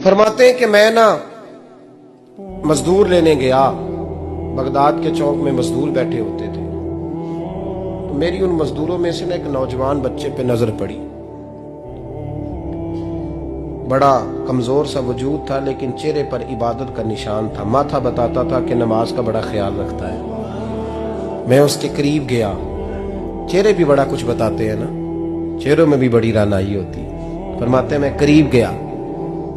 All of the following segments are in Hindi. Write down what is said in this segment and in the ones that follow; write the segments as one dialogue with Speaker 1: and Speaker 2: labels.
Speaker 1: फरमाते हैं कि मैं ना मजदूर लेने गया, बगदाद के चौक में मजदूर बैठे होते थे, तो मेरी उन मजदूरों में से ना एक नौजवान बच्चे पे नजर पड़ी। बड़ा कमजोर सा वजूद था, लेकिन चेहरे पर इबादत का निशान था। माथा बताता था कि नमाज का बड़ा ख्याल रखता है। मैं उसके करीब गया। चेहरे भी बड़ा कुछ बताते हैं ना, चेहरों में भी बड़ी रानाई होती है। फरमाते मैं करीब गया,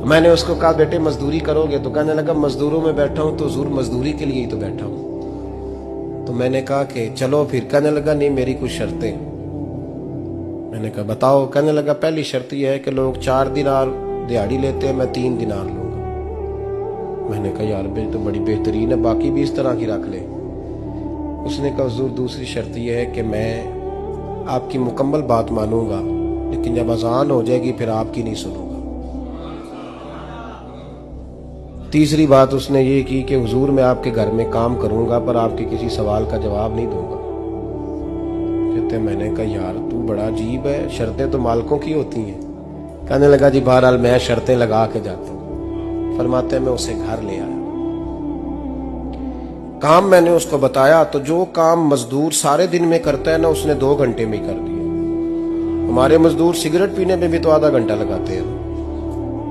Speaker 1: मैंने उसको कहा बेटे मजदूरी करोगे? तो कहने लगा मजदूरों में बैठा हूं तो हुजूर मजदूरी के लिए ही तो बैठा हूं। तो मैंने कहा कि चलो फिर। कहने लगा नहीं मेरी कुछ शर्तें। मैंने कहा बताओ? कहने लगा पहली शर्त यह है कि लोग 4 दिनार दिहाड़ी लेते हैं, मैं 3 दिनार लूंगा। मैंने कहा यार भाई तो बड़ी बेहतरीन है, बाकी भी इस तरह की रख ले। उसने कहा हुजूर दूसरी शर्त यह है कि मैं आपकी मुकम्मल बात मानूंगा, लेकिन जब अजान हो जाएगी फिर आपकी नहीं सुनूंगा। तीसरी बात उसने ये की कि हुजूर मैं आपके घर में काम करूंगा पर आपके किसी सवाल का जवाब नहीं दूंगा। कहते मैंने कहा यार तू बड़ा अजीब है, शर्तें तो मालिकों की होती हैं। कहने लगा जी बहरहाल मैं शर्तें लगा के जाता हूं। फरमाते मैं उसे घर ले आया, काम मैंने उसको बताया, तो जो काम मजदूर सारे दिन में करता है ना उसने 2 घंटे में कर दिया। हमारे मजदूर सिगरेट पीने में भी तो आधा घंटा लगाते हैं,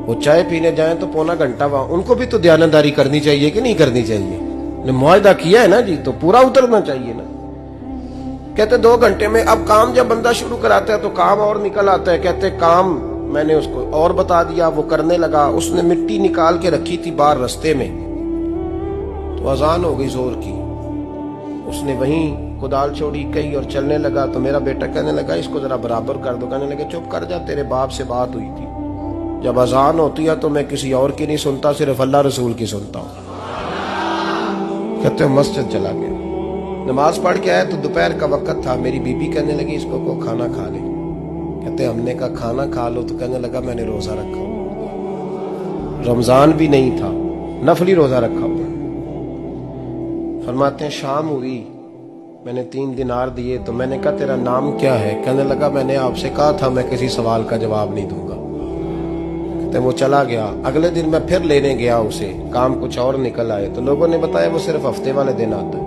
Speaker 1: वो चाय पीने जाए तो पौना घंटा। वहां उनको भी तो दयानतदारी करनी चाहिए कि नहीं करनी चाहिए? ने मुआहदा किया है ना जी, तो पूरा उतरना चाहिए ना। कहते 2 घंटे में। अब काम जब बंदा शुरू कराता है तो काम और निकल आता है। कहते काम मैंने उसको और बता दिया, वो करने लगा। उसने मिट्टी निकाल के रखी थी बाहर रास्ते में, तो अजान हो गई जोर की। उसने वहीं कुदाल छोड़ी कही और चलने लगा। तो मेरा बेटा कहने लगा इसको जरा बराबर कर दो। कहने लगे चुप कर जा, तेरे बाप से बात हुई थी, जब अजान होती है तो मैं किसी और की नहीं सुनता, सिर्फ अल्लाह रसूल की सुनता हूं। कहते मस्जिद चला गया, नमाज पढ़ के आया तो दोपहर का वक्त था। मेरी बीबी कहने लगी इसको को खाना खा ले। कहते हमने कहा खाना खा लो, तो कहने लगा मैंने रोजा रखा हुआ, रमजान भी नहीं था, नफली रोजा रखा हुआ। फरमाते हैं शाम हुई, मैंने 3 दिनार दिए, तो मैंने कहा तेरा नाम क्या है? कहने लगा मैंने आपसे कहा था मैं किसी सवाल का जवाब नहीं दूंगा। कहते वो चला गया। अगले दिन मैं फिर लेने गया उसे, काम कुछ और निकल आए, तो लोगों ने बताया वो सिर्फ हफ्ते वाले दिन आता है।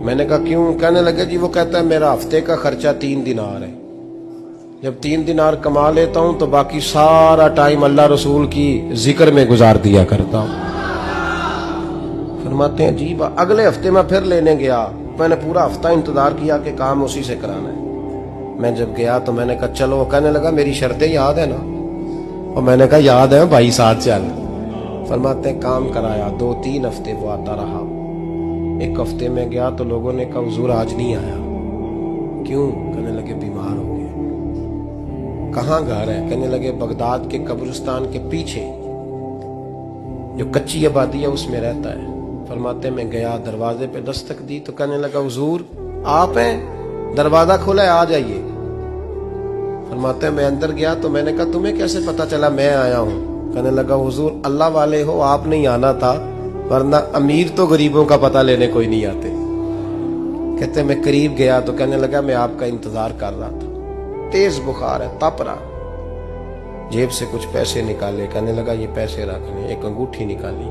Speaker 1: मैंने कहा क्यों? कहने लगे जी वो कहता है मेरा हफ्ते का खर्चा 3 दिनार है, जब 3 दिनार कमा लेता हूं तो बाकी सारा टाइम अल्लाह रसूल की जिक्र में गुजार दिया करता हूं। फरमाते हैं जी अगले हफ्ते मैं फिर लेने गया, मैंने पूरा हफ्ता इंतजार किया कि काम उसी से कराना है। मैं जब गया तो मैंने कहा चलो। कहने लगा मेरी शर्तें याद है ना? और मैंने कहा याद है भाई साथ चल। फरमाते हैं काम कराया, 2-3 हफ्ते वो आता रहा। एक हफ्ते में गया तो लोगों ने कहा हुजूर आज नहीं आया। क्यों? कहने लगे बीमार हो गए। कहाँ घर है? कहने लगे बगदाद के कब्रिस्तान के पीछे जो कच्ची आबादी है उसमें रहता है। फरमाते मैं गया, दरवाजे पे दस्तक दी तो कहने लगा हुजूर आप हैं? दरवाजा खोला है, आ जाइए। फरमाते मैं अंदर गया तो मैंने कहा तुम्हें कैसे पता चला मैं आया हूं? कहने लगा हुजूर अल्लाह वाले हो, आप नहीं आना था, वरना अमीर तो गरीबों का पता लेने कोई नहीं आते। कहते मैं करीब गया तो कहने लगा मैं आपका इंतजार कर रहा था, तेज बुखार है, तप रहा। जेब से कुछ पैसे निकाले, कहने लगा ये पैसे रख लें। एक अंगूठी निकाली,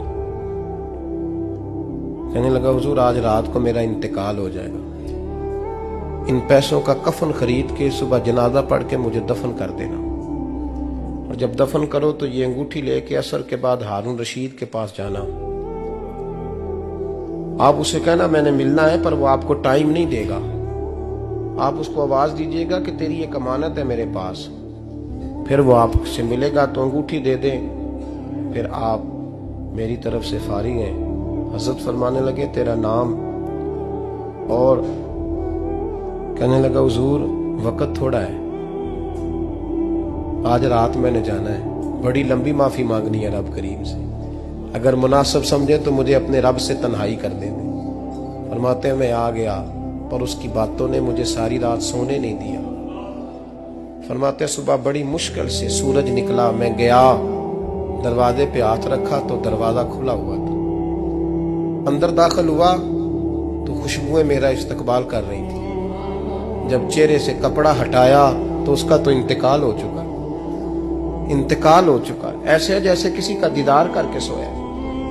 Speaker 1: कहने लगा हुजूर आज रात को मेरा इंतकाल हो जाएगा, इन पैसों का कफन खरीद के सुबह जनाजा पढ़ के मुझे दफन कर देना, और जब दफन करो तो ये अंगूठी लेके असर के बाद हारून रशीद के पास जाना। आप उसे कहना मैंने मिलना है पर वो आपको टाइम नहीं देगा। आप उसको आवाज दीजिएगा कि तेरी एक अमानत है मेरे पास, फिर वो आपसे मिलेगा तो अंगूठी दे दें, फिर आप मेरी तरफ से फारिग हैं। हजरत फरमाने लगे तेरा नाम? और कहने लगा हुजूर वक्त थोड़ा है, आज रात मैंने जाना है, बड़ी लंबी माफी मांगनी है रब करीम से, अगर मुनासिब समझे तो मुझे अपने रब से तन्हाई कर दे। फरमाते मैं आ गया पर उसकी बातों ने मुझे सारी रात सोने नहीं दिया। फरमाते सुबह बड़ी मुश्किल से सूरज निकला, मैं गया दरवाजे पे हाथ रखा तो दरवाजा खुला हुआ था। अंदर दाखिल हुआ तो खुशबुएं मेरा इस्तकबाल कर रही थी। जब चेहरे से कपड़ा हटाया तो उसका तो इंतकाल हो चुका। इंतकाल हो चुका है, ऐसे है जैसे किसी का दीदार करके सोया।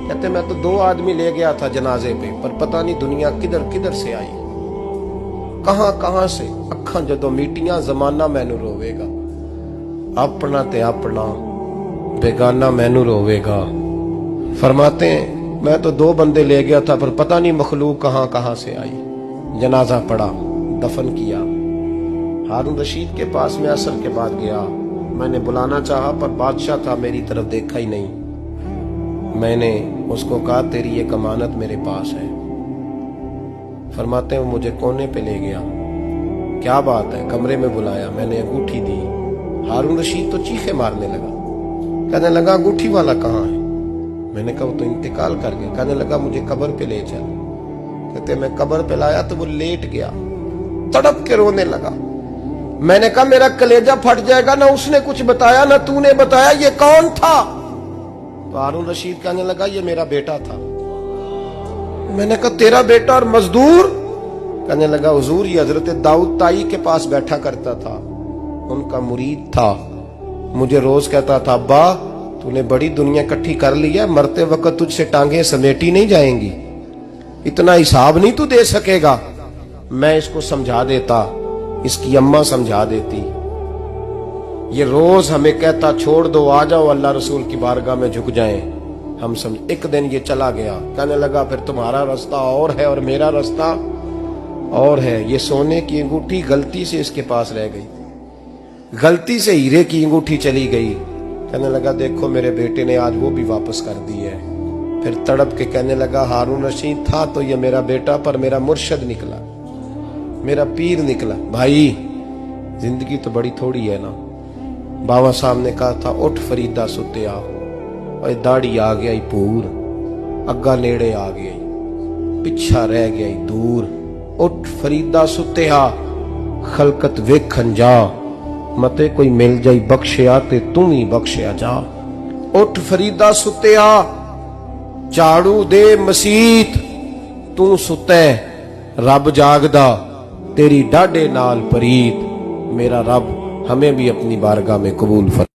Speaker 1: कहते मैं तो 2 आदमी ले गया था जनाजे पे, पर पता नहीं दुनिया किधर किधर से आई, कहां कहां से। अखां जदों मीटियां जमाना मैनू रोवेगा, अपना ते अपना बेगाना मैनू रोवेगा। फरमाते हैं मैं तो 2 बंदे ले गया था, पर पता नहीं मखलूक कहां कहां से आई। जनाजा पड़ा, दफन किया। हारून रशीद के पास में असर के बाद गया, मैंने बुलाना चाहा पर बादशाह था, मेरी तरफ देखा ही नहीं। मैंने उसको कहा तेरी एक अमानत मेरे पास है। फरमाते हैं वो मुझे कोने पे ले गया, क्या बात है, कमरे में बुलाया, मैंने अंगूठी दी। हारून रशीद तो चीखे मारने लगा, कहने लगा अंगूठी वाला कहाँ है? मैंने कहा वो तो इंतकाल कर गया। कहने लगा मुझे कब्र पे ले चल। कहते मैं कब्र पे लाया तो वो लेट गया, तड़प के रोने लगा। मैंने कहा मेरा कलेजा फट जाएगा, ना उसने कुछ बताया ना तूने बताया, ये कौन था? तो हारून रशीद कहने लगा ये मेरा बेटा था। मैंने कहा तेरा बेटा और मजदूर? कहने लगा हुजूर ये हजरत दाऊद ताई के पास बैठा करता था, उनका मुरीद था, मुझे रोज कहता था अब्बा तूने बड़ी दुनिया इकट्ठी कर ली है, मरते वक्त तुझसे टांगे समेटी नहीं जाएंगी, इतना हिसाब नहीं तू दे सकेगा। मैं इसको समझा देता, इसकी अम्मा समझा देती। ये रोज हमें कहता छोड़ दो, आ जाओ अल्लाह रसूल की बारगाह में झुक जाएं। हम समझ। एक दिन ये चला गया, कहने लगा फिर तुम्हारा रास्ता और है और मेरा रास्ता और है। ये सोने की अंगूठी गलती से इसके पास रह गई, गलती से हीरे की अंगूठी चली गई। कहने लगा देखो मेरे बेटे ने आज वो भी वापस कर दी है। फिर तड़प के कहने लगा हारून रशीद था तो ये मेरा बेटा, पर मेरा मुर्शद निकला, मेरा पीर निकला। भाई जिंदगी तो बड़ी थोड़ी है ना। बाबा साहब ने कहा था उठ फरीदा सुत्या, और दाढ़ी आ गया पूर, अग्गा नेड़े आ गया, पिछा रह गया दूर। उठ फरीदा सुत्या खलकत वेखन जा, मते कोई मिल जाई बख्शिया ते तू ही बख्शिया जा। उठ फरीदा सुत्या झाड़ू दे मसीत, तू सुते रब जागदा, तेरी डाडे नाल परीत। मेरा रब हमें भी अपनी बारगाह में कबूल फरमा।